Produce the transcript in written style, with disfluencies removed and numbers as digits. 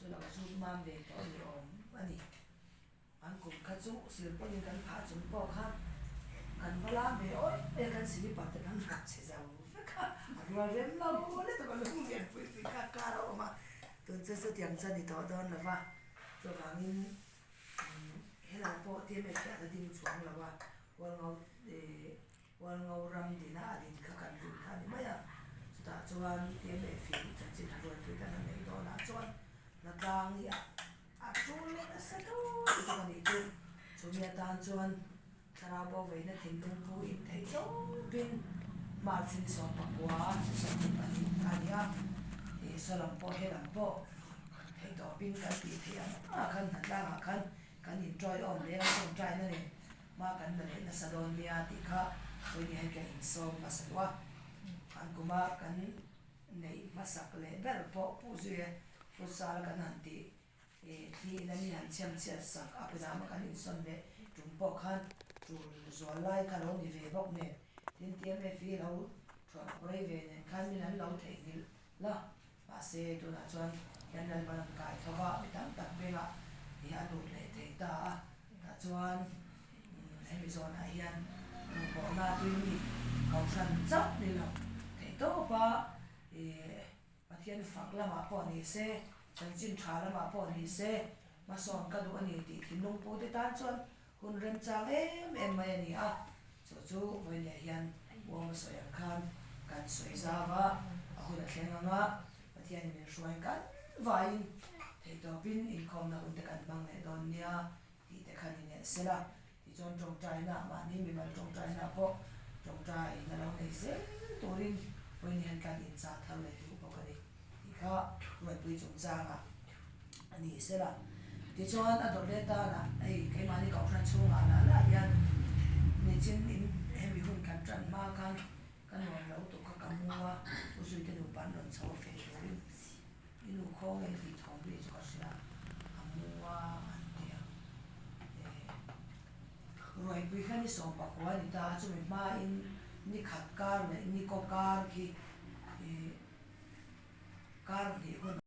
là cái chút mang về đó thì anh anh cũng khát chút xíu bao nhiêu cần phá chúng bỏ khát cần phải làm về ôi để cần xử lý bắt được anh cắt sẽ giàu rồi em lâu đấy tụi con lúc nghiệp với cả cả đó mà tôi sẽ tiếng chân thì đó đó là va rồi hàng in hết là bộ tiền này cả là tiền xuống là va wal ngau ram di na din ka kan din ka ni maya ta chuan tiền này phí chân chân rồi tôi ta này đó là chuan là tang ya a chu le na sa do cái này tu chu mi tan chuan thara bo ve na thing tung pu in thei do bin ma sin so pa kwa so ani ania e so lam po he lam po thei do bin ka ti thei a khan na la khan kan enjoy on le so try na ni ma kan na le na sa don lia ti kha so ni he ka in so ma sa wa an kuma kan nei masak le bel po pu zue futsal kan han ti ti na mi han cham chia sak a pe da ma kan in son le tum po khan tu zo lai ka lo ni ve bok ne tin tiam e fi lo thwa rei ve ne khan mi nan lo thei ni la a se tu na chuan yan dal ban kai thawa mi tam tak be la hi a lu le thei ta ta chuan hemi zo na hian bo na tu ni kau san chap ni lo thei to pa pathian fak lama po ni se chanchin tha lama po ni se ma son ka du ani ti thinung pu te tan chuan hun rem chang em mai ani a chu chu voi ne hian wong so yang khan kan soi zawa a hun a thlenganga pathian ni ruai kan vai thei to pin in khom na un te kan bang le don nia ti te khan ni sela ti chon tong trai na ma ni mi man tong trai na po tong trai na lo nei se torin voi ni han kan in cha thal le tu po ka ni ti kha ruai pui chung changa ani sela ti chuan a dor le ta na ei ke mani ka thran chunga na la yan ni chin in hemi hun kan tran ma kan kan no lo to ka kamua u sui te no pan ron chaw fe rin inu khong ei ti thong bi chu ka sila amua antia roi pui khan ni som pa kwa ni ta chu me ma in ni khat kar le ni ko kar ki kar ni hun